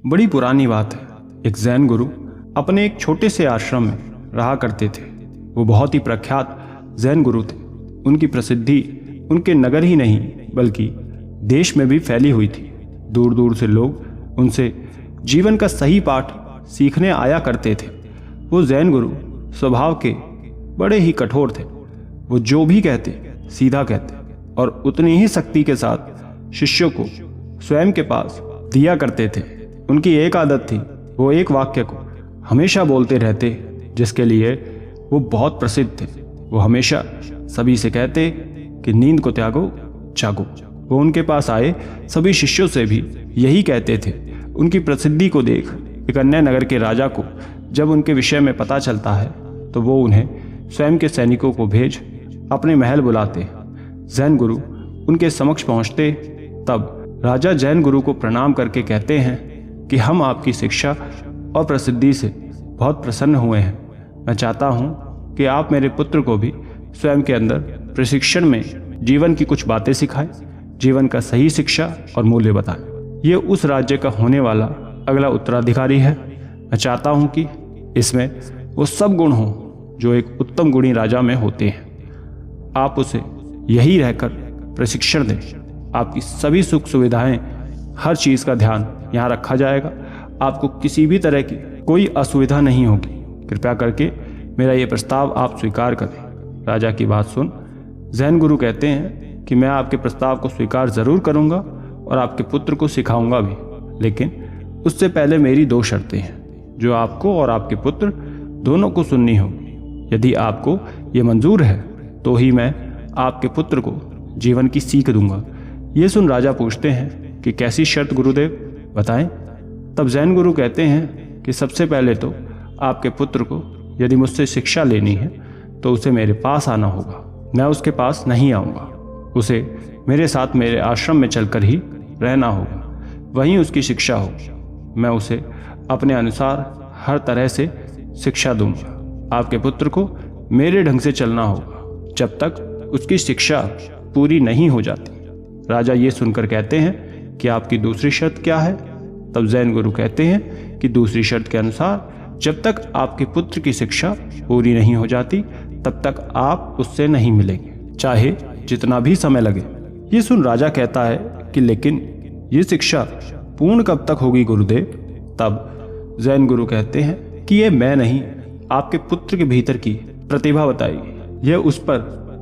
बड़ी पुरानी बात है। एक जैन गुरु अपने एक छोटे से आश्रम में रहा करते थे। वो बहुत ही प्रख्यात जैन गुरु थे। उनकी प्रसिद्धि उनके नगर ही नहीं बल्कि देश में भी फैली हुई थी। दूर दूर से लोग उनसे जीवन का सही पाठ सीखने आया करते थे। वो जैन गुरु स्वभाव के बड़े ही कठोर थे। वो जो भी कहते सीधा कहते और उतनी ही सख्ती के साथ शिष्यों को स्वयं के पास दिया करते थे। उनकी एक आदत थी, वो एक वाक्य को हमेशा बोलते रहते जिसके लिए वो बहुत प्रसिद्ध थे। वो हमेशा सभी से कहते कि नींद को त्यागो, जागो। वो उनके पास आए सभी शिष्यों से भी यही कहते थे। उनकी प्रसिद्धि को देख एक अन्य नगर के राजा को जब उनके विषय में पता चलता है तो वो उन्हें स्वयं के सैनिकों को भेज अपने महल बुलाते। जैन गुरु उनके समक्ष पहुंचते तब राजा जैन गुरु को प्रणाम करके कहते हैं कि हम आपकी शिक्षा और प्रसिद्धि से बहुत प्रसन्न हुए हैं। मैं चाहता हूं कि आप मेरे पुत्र को भी स्वयं के अंदर प्रशिक्षण में जीवन की कुछ बातें सिखाएं, जीवन का सही शिक्षा और मूल्य बताएं। ये उस राज्य का होने वाला अगला उत्तराधिकारी है। मैं चाहता हूं कि इसमें वो सब गुण हों जो एक उत्तम गुणी राजा में होते हैं। आप उसे यही रहकर प्रशिक्षण दें। आपकी सभी सुख सुविधाएं, हर चीज़ का ध्यान यहाँ रखा जाएगा। आपको किसी भी तरह की कोई असुविधा नहीं होगी। कृपया करके मेरा ये प्रस्ताव आप स्वीकार करें। राजा की बात सुन जैन गुरु कहते हैं कि मैं आपके प्रस्ताव को स्वीकार ज़रूर करूँगा और आपके पुत्र को सिखाऊंगा भी, लेकिन उससे पहले मेरी 2 शर्तें हैं जो आपको और आपके पुत्र दोनों को सुननी होगी। यदि आपको ये मंजूर है तो ही मैं आपके पुत्र को जीवन की सीख दूंगा। ये सुन राजा पूछते हैं कि कैसी शर्त गुरुदेव, बताएं। तब जैन गुरु कहते हैं कि सबसे पहले तो आपके पुत्र को यदि मुझसे शिक्षा लेनी है तो उसे मेरे पास आना होगा। मैं उसके पास नहीं आऊँगा। उसे मेरे साथ मेरे आश्रम में चलकर ही रहना होगा, वहीं उसकी शिक्षा होगी। मैं उसे अपने अनुसार हर तरह से शिक्षा दूंगा। आपके पुत्र को मेरे ढंग से चलना होगा जब तक उसकी शिक्षा पूरी नहीं हो जाती। राजा ये सुनकर कहते हैं कि आपकी दूसरी शर्त क्या है? तब जैन गुरु कहते हैं कि दूसरी शर्त के अनुसार जब तक आपके पुत्र की शिक्षा पूरी नहीं हो जाती तब तक आप उससे नहीं मिलेंगे, चाहे जितना भी समय लगे। ये सुन राजा कहता है कि लेकिन ये शिक्षा पूर्ण कब तक होगी गुरुदेव? तब जैन गुरु कहते हैं कि ये मैं नहीं, आपके पुत्र के भीतर की प्रतिभा बताएगी। यह उस पर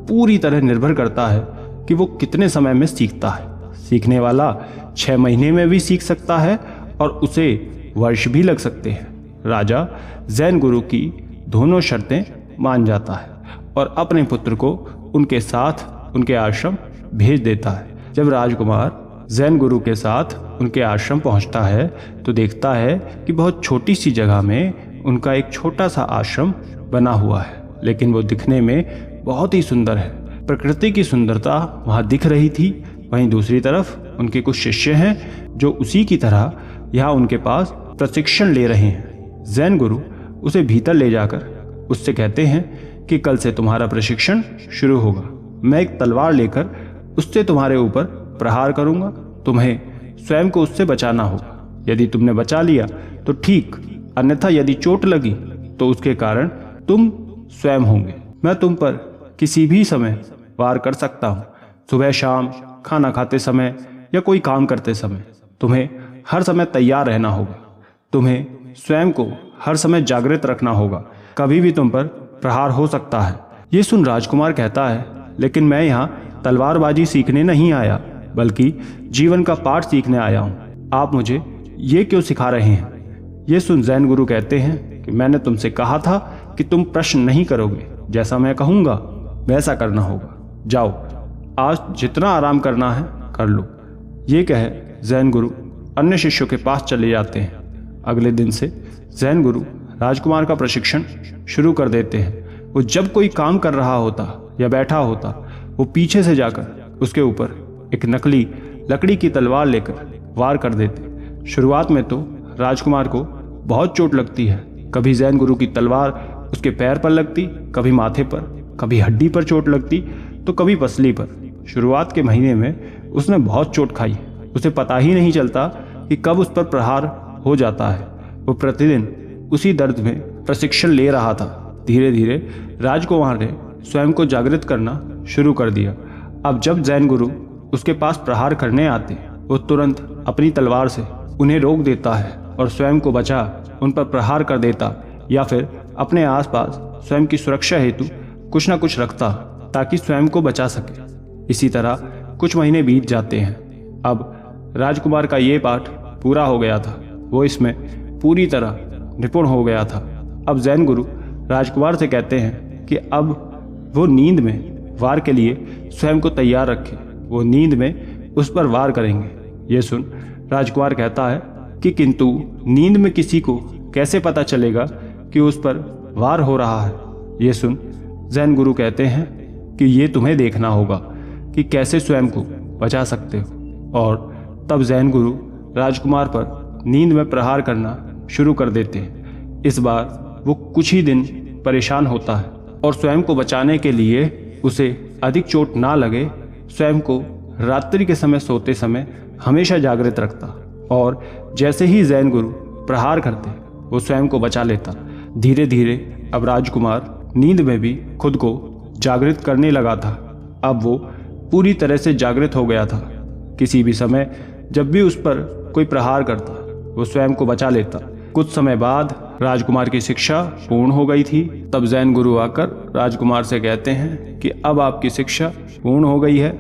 पूरी तरह निर्भर करता है कि वो कितने समय में सीखता है। सीखने वाला 6 महीने में भी सीख सकता है और उसे वर्ष भी लग सकते हैं। राजा जैन गुरु की दोनों शर्तें मान जाता है और अपने पुत्र को उनके साथ उनके आश्रम भेज देता है। जब राजकुमार जैन गुरु के साथ उनके आश्रम पहुंचता है तो देखता है कि बहुत छोटी सी जगह में उनका एक छोटा सा आश्रम बना हुआ है, लेकिन वो दिखने में बहुत ही सुंदर है। प्रकृति की सुंदरता वहाँ दिख रही थी। वहीं दूसरी तरफ उनके कुछ शिष्य हैं जो उसी की तरह यहाँ उनके पास प्रशिक्षण ले रहे हैं। जैन गुरु उसे भीतर ले जाकर उससे कहते हैं कि कल से तुम्हारा प्रशिक्षण शुरू होगा। मैं एक तलवार लेकर उससे तुम्हारे ऊपर प्रहार करूंगा। तुम्हें स्वयं को उससे बचाना होगा। यदि तुमने बचा लिया तो ठीक, अन्यथा यदि चोट लगी तो उसके कारण तुम स्वयं होंगे। मैं तुम पर किसी भी समय वार कर सकता हूँ, सुबह शाम, खाना खाते समय या कोई काम करते समय। तुम्हें हर समय तैयार रहना होगा। तुम्हें स्वयं को हर समय जागृत रखना होगा। कभी भी तुम पर प्रहार हो सकता है। ये सुन राजकुमार कहता है, लेकिन मैं यहाँ तलवारबाजी सीखने नहीं आया बल्कि जीवन का पाठ सीखने आया हूँ। आप मुझे ये क्यों सिखा रहे हैं? ये सुन जैन गुरु कहते हैं कि मैंने तुमसे कहा था कि तुम प्रश्न नहीं करोगे। जैसा मैं कहूँगा वैसा करना होगा। जाओ, आज जितना आराम करना है कर लो। ये कह जैन गुरु अन्य शिष्यों के पास चले जाते हैं। अगले दिन से जैन गुरु राजकुमार का प्रशिक्षण शुरू कर देते हैं। वो जब कोई काम कर रहा होता या बैठा होता, वो पीछे से जाकर उसके ऊपर एक नकली लकड़ी की तलवार लेकर वार कर देते। शुरुआत में तो राजकुमार को बहुत चोट लगती है। कभी जैन गुरु की तलवार उसके पैर पर लगती, कभी माथे पर, कभी हड्डी पर चोट लगती तो कभी पसली पर। शुरुआत के महीने में उसने बहुत चोट खाई। उसे पता ही नहीं चलता कि कब उस पर प्रहार हो जाता है। वो प्रतिदिन उसी दर्द में प्रशिक्षण ले रहा था। धीरे धीरे राजकुमार ने स्वयं को जागृत करना शुरू कर दिया। अब जब जैन गुरु उसके पास प्रहार करने आते, वो तुरंत अपनी तलवार से उन्हें रोक देता है और स्वयं को बचा उन पर प्रहार कर देता, या फिर अपने आसपास स्वयं की सुरक्षा हेतु कुछ न कुछ रखता ताकि स्वयं को बचा सके। इसी तरह कुछ महीने बीत जाते हैं। अब राजकुमार का ये पाठ पूरा हो गया था। वो इसमें पूरी तरह निपुण हो गया था। अब जैन गुरु राजकुमार से कहते हैं कि अब वो नींद में वार के लिए स्वयं को तैयार रखे। वो नींद में उस पर वार करेंगे। ये सुन राजकुमार कहता है कि किंतु नींद में किसी को कैसे पता चलेगा कि उस पर वार हो रहा है। ये सुन जैन गुरु कहते हैं कि ये तुम्हें देखना होगा कि कैसे स्वयं को बचा सकते हो। और तब जैन गुरु राजकुमार पर नींद में प्रहार करना शुरू कर देते हैं। इस बार वो कुछ ही दिन परेशान होता है और स्वयं को बचाने के लिए उसे अधिक चोट ना लगे स्वयं को रात्रि के समय सोते समय हमेशा जागृत रखता, और जैसे ही जैन गुरु प्रहार करते वो स्वयं को बचा लेता। धीरे धीरे अब राजकुमार नींद में भी खुद को जागृत करने लगा था। अब वो पूरी तरह से जागृत हो गया था। किसी भी समय जब भी उस पर कोई प्रहार करता वो स्वयं को बचा लेता। कुछ समय बाद राजकुमार की शिक्षा पूर्ण हो गई थी। तब जैन गुरु आकर राजकुमार से कहते हैं कि अब आपकी शिक्षा पूर्ण हो गई है।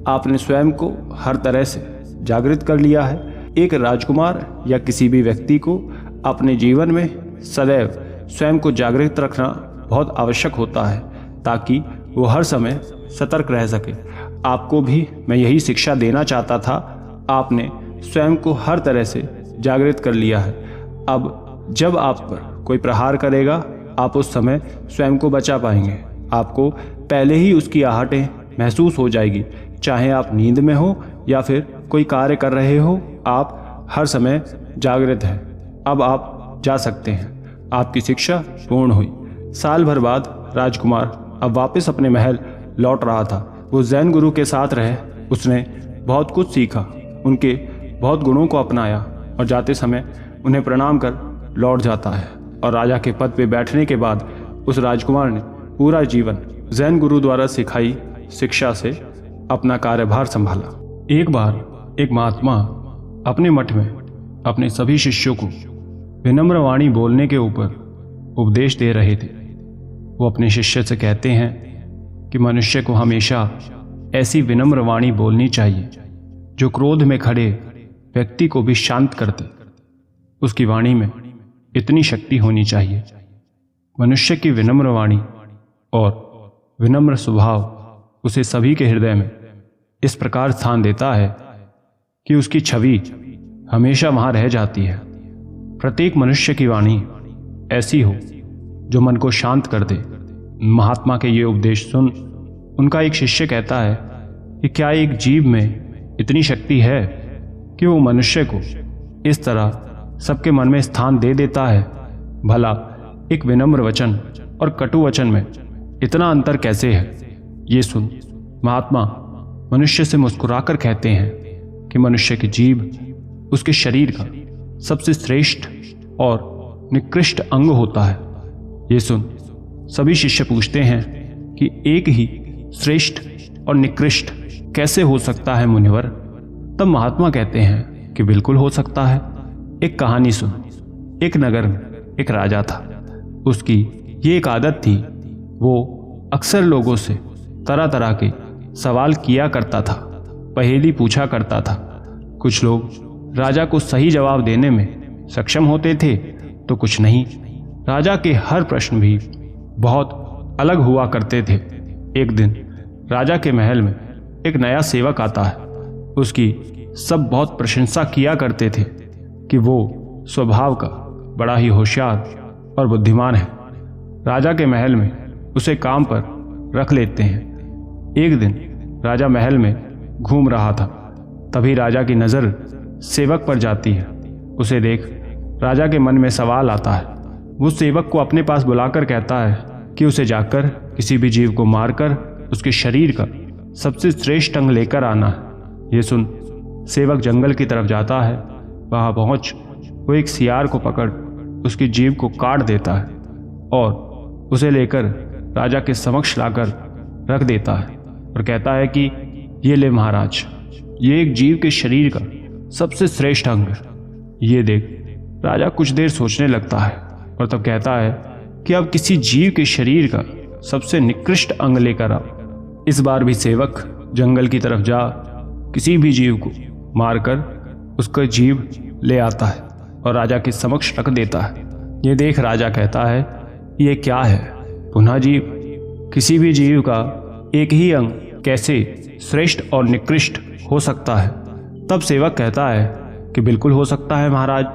आपने स्वयं को हर तरह से जागृत कर लिया है। एक राजकुमार या किसी भी व्यक्ति को अपने जीवन में सदैव स्वयं को जागृत रखना बहुत आवश्यक होता है ताकि वो हर समय सतर्क रह सके। आपको भी मैं यही शिक्षा देना चाहता था। आपने स्वयं को हर तरह से जागृत कर लिया है। अब जब आप पर कोई प्रहार करेगा आप उस समय स्वयं को बचा पाएंगे। आपको पहले ही उसकी आहटें महसूस हो जाएगी, चाहे आप नींद में हो या फिर कोई कार्य कर रहे हो, आप हर समय जागृत हैं। अब आप जा सकते हैं। आपकी शिक्षा पूर्ण हुई। साल भर बाद राजकुमार अब वापस अपने महल लौट रहा था। वो जैन गुरु के साथ रहे। उसने बहुत कुछ सीखा, उनके बहुत गुणों को अपनाया और जाते समय उन्हें प्रणाम कर लौट जाता है। और राजा के पद पे बैठने के बाद उस राजकुमार ने पूरा जीवन जैन गुरु द्वारा सिखाई शिक्षा से अपना कार्यभार संभाला। एक बार एक महात्मा अपने मठ में अपने सभी शिष्यों को विनम्र वाणी बोलने के ऊपर उपदेश दे रहे थे। वो अपने शिष्य से कहते हैं कि मनुष्य को हमेशा ऐसी विनम्र वाणी बोलनी चाहिए जो क्रोध में खड़े व्यक्ति को भी शांत कर दे। उसकी वाणी में इतनी शक्ति होनी चाहिए। मनुष्य की विनम्र वाणी और विनम्र स्वभाव उसे सभी के हृदय में इस प्रकार स्थान देता है कि उसकी छवि हमेशा वहां रह जाती है। प्रत्येक मनुष्य की वाणी ऐसी हो जो मन को शांत कर दे। महात्मा के ये उपदेश सुन उनका एक शिष्य कहता है कि क्या एक जीव में इतनी शक्ति है कि वो मनुष्य को इस तरह सबके मन में स्थान दे देता है? भला एक विनम्र वचन और कटु वचन में इतना अंतर कैसे है? ये सुन महात्मा मनुष्य से मुस्कुराकर कहते हैं कि मनुष्य की जीभ उसके शरीर का सबसे श्रेष्ठ और निकृष्ट अंग होता है। ये सुन सभी शिष्य पूछते हैं कि एक ही श्रेष्ठ और निकृष्ट कैसे हो सकता है मुनिवर? तब महात्मा कहते हैं कि बिल्कुल हो सकता है। एक कहानी सुन। एक नगर में एक राजा था। उसकी ये एक आदत थी, वो अक्सर लोगों से तरह तरह के सवाल किया करता था, पहेली पूछा करता था। कुछ लोग राजा को सही जवाब देने में सक्षम होते थे तो कुछ नहीं। राजा के हर प्रश्न भी बहुत अलग हुआ करते थे। एक दिन राजा के महल में एक नया सेवक आता है। उसकी सब बहुत प्रशंसा किया करते थे कि वो स्वभाव का बड़ा ही होशियार और बुद्धिमान है। राजा के महल में उसे काम पर रख लेते हैं। एक दिन राजा महल में घूम रहा था, तभी राजा की नज़र सेवक पर जाती है। उसे देख राजा के मन में सवाल आता है। वो सेवक को अपने पास बुलाकर कहता है कि उसे जाकर किसी भी जीव को मारकर उसके शरीर का सबसे श्रेष्ठ अंग लेकर आना है। ये सुन सेवक जंगल की तरफ जाता है। वहां पहुंच वो एक सियार को पकड़ उसकी जीभ को काट देता है और उसे लेकर राजा के समक्ष लाकर रख देता है और कहता है कि ये ले महाराज, ये एक जीव के शरीर का सबसे श्रेष्ठ अंग है। ये देख राजा कुछ देर सोचने लगता है और तब कहता है कि अब किसी जीव के शरीर का सबसे निकृष्ट अंग लेकर आओ। इस बार भी सेवक जंगल की तरफ जा किसी भी जीव को मारकर उसका जीव ले आता है और राजा के समक्ष रख देता है। ये देख राजा कहता है, ये क्या है? पुनः जीव, किसी भी जीव का एक ही अंग कैसे श्रेष्ठ और निकृष्ट हो सकता है? तब सेवक कहता है कि बिल्कुल हो सकता है महाराज,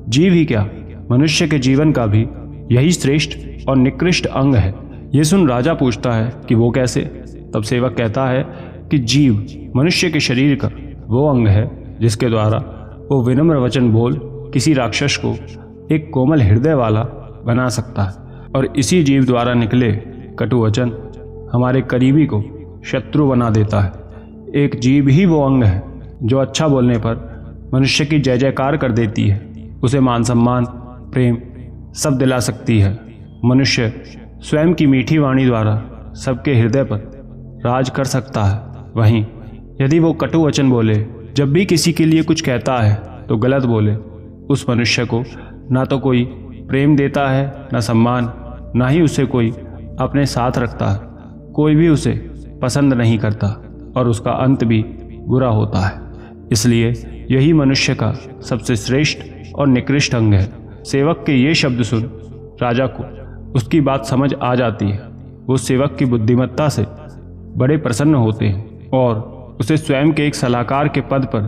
जीव ही क्या, मनुष्य के जीवन का भी यही श्रेष्ठ और निकृष्ट अंग है। ये सुन राजा पूछता है कि वो कैसे? तब सेवक कहता है कि जीव मनुष्य के शरीर का वो अंग है जिसके द्वारा वो विनम्र वचन बोल किसी राक्षस को एक कोमल हृदय वाला बना सकता है और इसी जीव द्वारा निकले कटु वचन हमारे करीबी को शत्रु बना देता है। एक जीव ही वो अंग है जो अच्छा बोलने पर मनुष्य की जय जयकार कर देती है, उसे मान सम्मान प्रेम सब दिला सकती है। मनुष्य स्वयं की मीठी वाणी द्वारा सबके हृदय पर राज कर सकता है। वहीं यदि वो कटु वचन बोले, जब भी किसी के लिए कुछ कहता है तो गलत बोले, उस मनुष्य को ना तो कोई प्रेम देता है, ना सम्मान, ना ही उसे कोई अपने साथ रखता है। कोई भी उसे पसंद नहीं करता और उसका अंत भी बुरा होता है। इसलिए यही मनुष्य का सबसे श्रेष्ठ और निकृष्ट अंग है। सेवक के ये शब्द सुन राजा को उसकी बात समझ आ जाती है। वो सेवक की बुद्धिमत्ता से बड़े प्रसन्न होते हैं और उसे स्वयं के एक सलाहकार के पद पर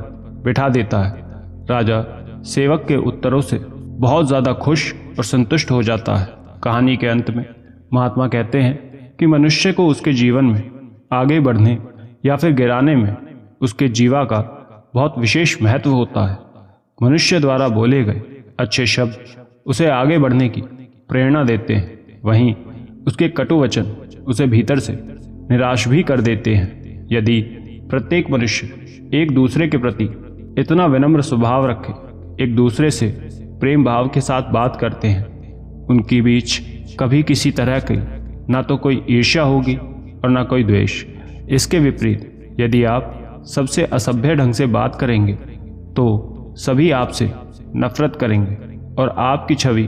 बिठा देता है। राजा सेवक के उत्तरों से बहुत ज़्यादा खुश और संतुष्ट हो जाता है। कहानी के अंत में महात्मा कहते हैं कि मनुष्य को उसके जीवन में आगे बढ़ने या फिर गिराने में उसके जीवा का बहुत विशेष महत्व होता है। मनुष्य द्वारा बोले गए अच्छे शब्द उसे आगे बढ़ने की प्रेरणा देते हैं, वहीं उसके कटु वचन उसे भीतर से निराश भी कर देते हैं। यदि प्रत्येक मनुष्य एक दूसरे के प्रति इतना विनम्र स्वभाव रखे, एक दूसरे से प्रेम भाव के साथ बात करते हैं, उनके बीच कभी किसी तरह की ना तो कोई ईर्ष्या होगी और ना कोई द्वेष। इसके विपरीत यदि आप सबसे असभ्य ढंग से बात करेंगे तो सभी आपसे नफरत करेंगे और आपकी छवि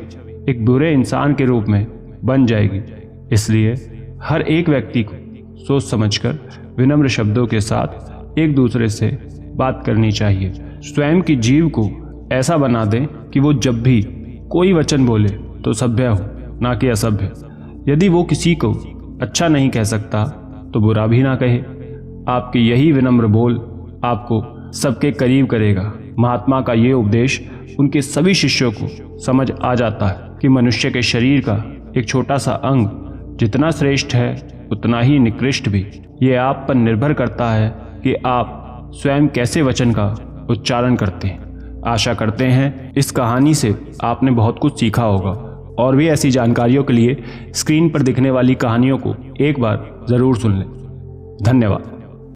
एक बुरे इंसान के रूप में बन जाएगी। इसलिए हर एक व्यक्ति को सोच समझकर विनम्र शब्दों के साथ एक दूसरे से बात करनी चाहिए। स्वयं की जीव को ऐसा बना दें कि वो जब भी कोई वचन बोले तो सभ्य हो, ना कि असभ्य। यदि वो किसी को अच्छा नहीं कह सकता तो बुरा भी ना कहे। आपके यही विनम्र बोल आपको सबके करीब करेगा। महात्मा का ये उपदेश उनके सभी शिष्यों को समझ आ जाता है कि मनुष्य के शरीर का एक छोटा सा अंग जितना श्रेष्ठ है उतना ही निकृष्ट भी। ये आप पर निर्भर करता है कि आप स्वयं कैसे वचन का उच्चारण करते हैं। आशा करते हैं इस कहानी से आपने बहुत कुछ सीखा होगा और भी ऐसी जानकारियों के लिए स्क्रीन पर दिखने वाली कहानियों को एक बार ज़रूर सुन लें। धन्यवाद।